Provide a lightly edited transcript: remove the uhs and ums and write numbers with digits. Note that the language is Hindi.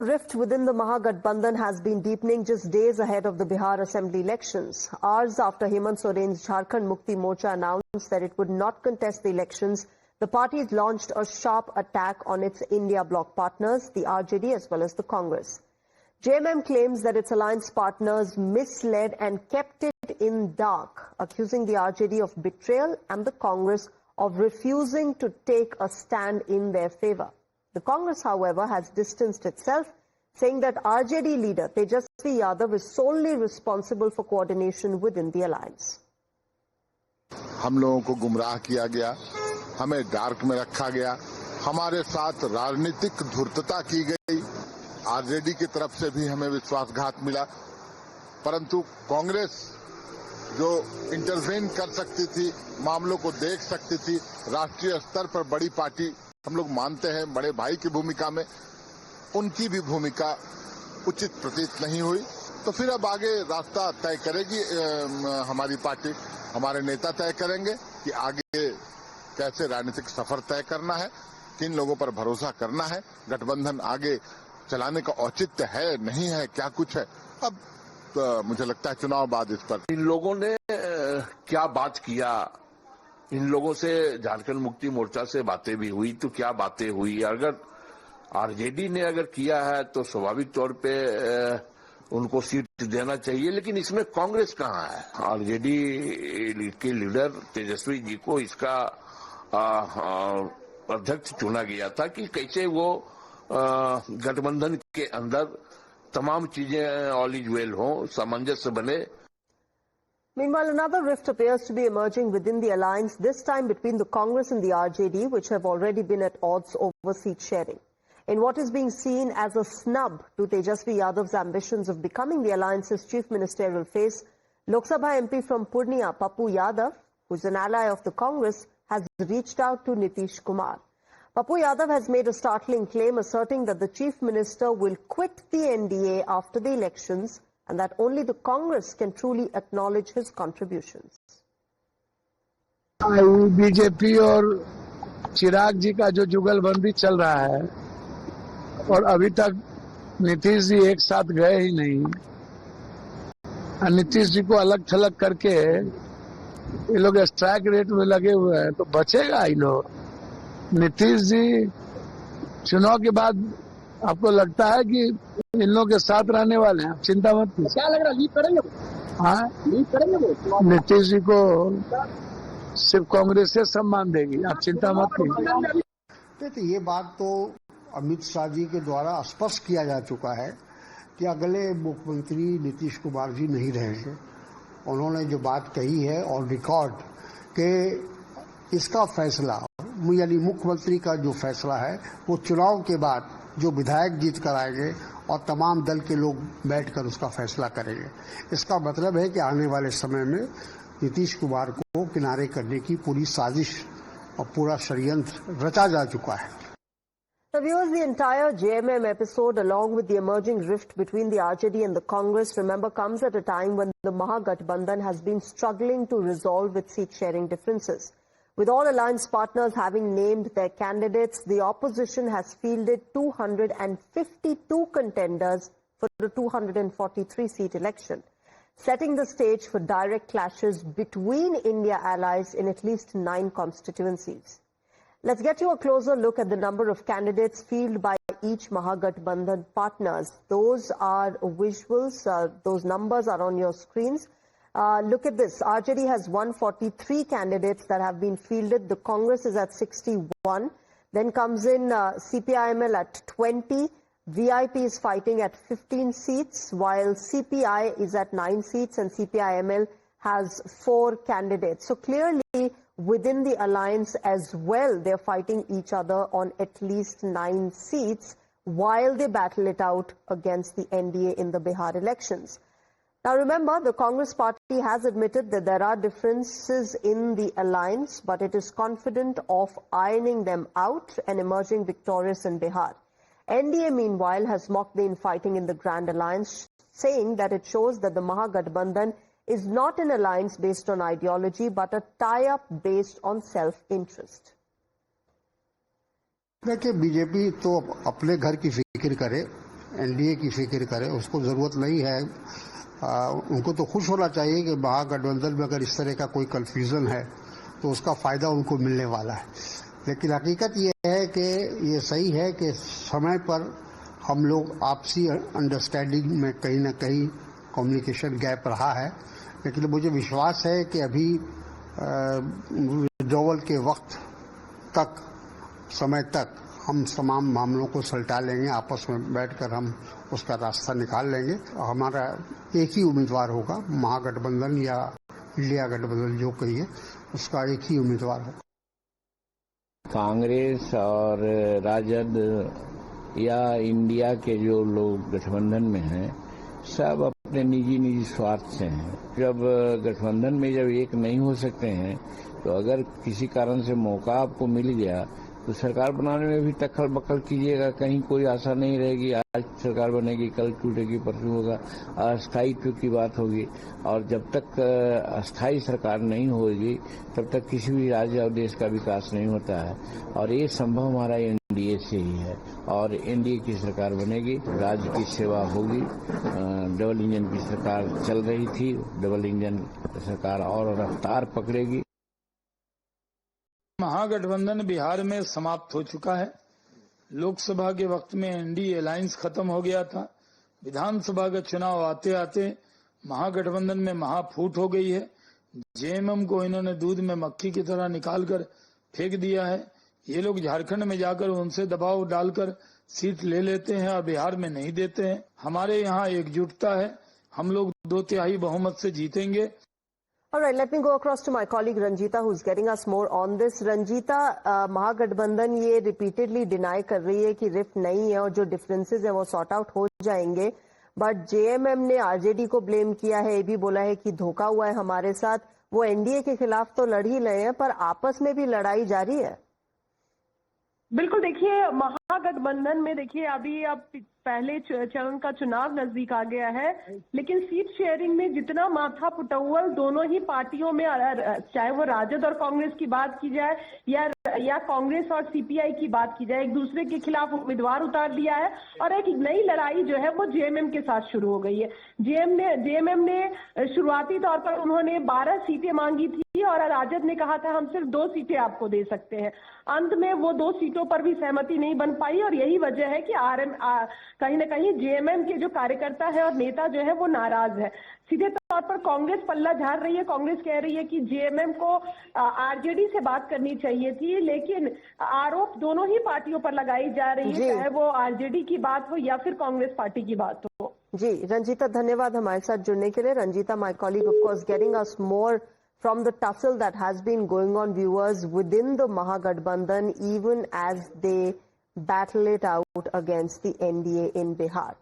Rift within the Mahagathbandhan has been deepening just days ahead of the Bihar Assembly elections. Hours after Hemant Soren's Jharkhand Mukti Morcha announced that it would not contest the elections, the party launched a sharp attack on its India bloc partners, the RJD as well as the Congress. JMM claims that its alliance partners misled and kept it in dark, accusing the RJD of betrayal and the Congress of refusing to take a stand in their favor. The Congress, however, has distanced itself, saying that RJD leader Tejasvi Yadav is solely responsible for coordination within the alliance. हम लोगों को गुमराह किया गया, हमें डार्क में रखा गया, हमारे साथ राजनीतिक धूर्तता की गई, आरजेडी की तरफ से भी हमें विश्वासघात मिला, परंतु कांग्रेस जो इंटरवेन कर सकती थी, मामलों को देख सकती थी, राष्ट्रीय स्तर पर बड़ी पार्टी हम लोग मानते हैं बड़े भाई की भूमिका में, उनकी भी भूमिका उचित प्रतीत नहीं हुई। तो फिर अब आगे रास्ता तय करेगी हमारी पार्टी, हमारे नेता तय करेंगे कि आगे कैसे राजनीतिक सफर तय करना है, किन लोगों पर भरोसा करना है, गठबंधन आगे चलाने का औचित्य है नहीं है, क्या कुछ है। अब तो मुझे लगता है चुनाव बाद इस पर इन लोगों ने क्या बात किया, इन लोगों से झारखंड मुक्ति मोर्चा से बातें भी हुई, तो क्या बातें हुई। अगर आरजेडी ने अगर किया है तो स्वाभाविक तौर पे उनको सीट देना चाहिए, लेकिन इसमें कांग्रेस कहाँ है। आरजेडी के लीडर तेजस्वी जी को इसका अध्यक्ष चुना गया था कि कैसे वो गठबंधन के अंदर तमाम चीजें ऑल इज वेल हो, सामंजस्य बने। Meanwhile, another rift appears to be emerging within the alliance, this time between the Congress and the RJD, which have already been at odds over seat sharing. In what is being seen as a snub to Tejasvi Yadav's ambitions of becoming the alliance's chief ministerial face, Lok Sabha MP from Purnia, Pappu Yadav, who is an ally of the Congress, has reached out to Nitish Kumar. Pappu Yadav has made a startling claim, asserting that the chief minister will quit the NDA after the elections and that only the Congress can truly acknowledge his contributions. BJP और चिराग जी का जो जुगलबंदी चल रहा है और अभी तक नीतीश जी एक साथ गए ही नहीं, नीतीश जी को अलग थलग करके ये लोग स्ट्राइक रेट में लगे हुए हैं, तो बचेगा ही लोग। नीतीश जी चुनाव के बाद आपको लगता है कि इन लोगों के साथ रहने वाले हैं? चिंता मत कीजिए। क्या लग रहा है, लीड करेंगे? हाँ, लीड करेंगे वो। नीतीश जी को सिर्फ कांग्रेस से सम्मान देगी, आप चिंता मत कीजिए। तो ये बात तो अमित शाह जी के द्वारा स्पष्ट किया जा चुका है कि अगले मुख्यमंत्री नीतीश कुमार जी नहीं रहेंगे। उन्होंने जो बात कही है ऑन रिकॉर्ड कि इसका फैसला यानी मुख्यमंत्री का जो फैसला है वो चुनाव के बाद जो विधायक जीत कर आएंगे और तमाम दल के लोग बैठकर उसका फैसला करेंगे। इसका मतलब है कि आने वाले समय में नीतीश कुमार को किनारे करने की पूरी साजिश और पूरा षड्यंत्र रचा जा चुका है। So viewers, the entire JMM episode, along with the emerging rift between the RJD and the Congress, remember, comes at a time when the Mahagathbandhan has been struggling to resolve its seat-sharing differences. With all alliance partners having named their candidates, the opposition has fielded 252 contenders for the 243-seat election, setting the stage for direct clashes between India allies in at least 9 constituencies. Let's get you a closer look at the number of candidates fielded by each Mahagathbandhan partners. Those are visuals. Those numbers are on your screens. Look at this. RJD has 143 candidates that have been fielded. The Congress is at 61. Then comes in CPIML at 20. VIP is fighting at 15 seats, while CPI is at 9 seats and CPIML has 4 candidates. So clearly, within the alliance as well, they're fighting each other on at least 9 seats while they battle it out against the NDA in the Bihar elections. Now remember, the Congress party has admitted that there are differences in the alliance, but it is confident of ironing them out and emerging victorious in Bihar. NDA, meanwhile, has mocked the infighting in the Grand Alliance, saying that it shows that the Mahagathbandhan is not an alliance based on ideology, but a tie-up based on self-interest. देखिए, बीजेपी तो अपने घर की फिक्र करे, एनडीए की फिक्र करे, उसको जरूरत नहीं है। उनको तो खुश होना चाहिए कि महागठबंधन में अगर इस तरह का कोई कंफ्यूजन है तो उसका फायदा उनको मिलने वाला है। लेकिन हकीकत ये है कि ये सही है कि समय पर हम लोग आपसी अंडरस्टैंडिंग में कहीं ना कहीं कम्युनिकेशन गैप रहा है, लेकिन मुझे विश्वास है कि अभी विड्रॉवल के वक्त तक, समय तक हम तमाम मामलों को सुलझा लेंगे, आपस में बैठकर हम उसका रास्ता निकाल लेंगे। हमारा एक ही उम्मीदवार होगा, महागठबंधन या इंडिया गठबंधन जो कहिए, उसका एक ही उम्मीदवार होगा। कांग्रेस और राजद या इंडिया के जो लोग गठबंधन में हैं, सब अपने निजी स्वार्थ से हैं। जब गठबंधन में जब एक नहीं हो सकते हैं, तो अगर किसी कारण से मौका आपको मिल गया तो सरकार बनाने में भी तक्कल बक्कल कीजिएगा, कहीं कोई आशा नहीं रहेगी। आज सरकार बनेगी, कल टूटेगी, परसों होगा, अस्थायित्व की बात होगी। और जब तक अस्थायी सरकार नहीं होगी तब तक किसी भी राज्य और देश का विकास नहीं होता है। और ये संभव हमारा एनडीए से ही है, और एनडीए की सरकार बनेगी, राज्य की सेवा होगी। डबल इंजन की सरकार चल रही थी, डबल इंजन सरकार और रफ्तार पकड़ेगी। महागठबंधन बिहार में समाप्त हो चुका है। लोकसभा के वक्त में एनडीए अलायंस खत्म हो गया था। विधानसभा का चुनाव आते आते महागठबंधन में महाफूट हो गई है। जेएमएम को इन्होंने दूध में मक्खी की तरह निकालकर फेंक दिया है। ये लोग झारखंड में जाकर उनसे दबाव डालकर सीट ले लेते हैं और बिहार में नहीं देते हैं। हमारे यहाँ एकजुटता है, हम लोग 2/3 बहुमत से जीतेंगे। All right, let me go across to my colleague Ranjita, who's getting us more on this. Ranjita, महागठबंधन ये repeatedly deny कर रही है कि रिफ्ट नहीं है और जो डिफरेंसेस है वो सॉर्ट आउट हो जाएंगे, बट जेएमएम ने आरजेडी को ब्लेम किया है, ये भी बोला है कि धोखा हुआ है हमारे साथ। वो एनडीए के खिलाफ तो लड़ ही रहे हैं, पर आपस में भी लड़ाई जारी है। बिल्कुल, देखिए महागठबंधन में देखिए अभी अब पहले चरण का चुनाव नजदीक आ गया है, लेकिन सीट शेयरिंग में जितना माथा पुटौल दोनों ही पार्टियों में, चाहे वो राजद और कांग्रेस की बात की जाए या कांग्रेस और सीपीआई की बात की जाए, एक दूसरे के खिलाफ उम्मीदवार उतार दिया है और एक नई लड़ाई जो है वो जेएमएम के साथ शुरू हो गई है। जेएमएम ने शुरुआती तौर पर उन्होंने 12 सीटें मांगी थी और राजद ने कहा था हम सिर्फ 2 सीटें आपको दे सकते हैं। अंत में वो 2 सीटों पर भी सहमति नहीं बन पाई और यही वजह है कि कहीं ना कहीं जेएमएम के जो कार्यकर्ता है और नेता जो है वो नाराज है। सीधे तौर पर कांग्रेस पल्ला झाड़ रही है। कांग्रेस कह रही है कि जेएमएम को आरजेडी से बात करनी चाहिए थी, लेकिन आरोप दोनों ही पार्टियों पर लगाई जा रही है, चाहे वो आरजेडी की बात हो या फिर कांग्रेस पार्टी की बात हो। जी रंजीता, धन्यवाद हमारे साथ जुड़ने के लिए। Ranjita, my colleague, of course getting us more from the tussle that has been going on, viewers, within the Mahagठबंधन, even as they battle it out against the NDA in Bihar.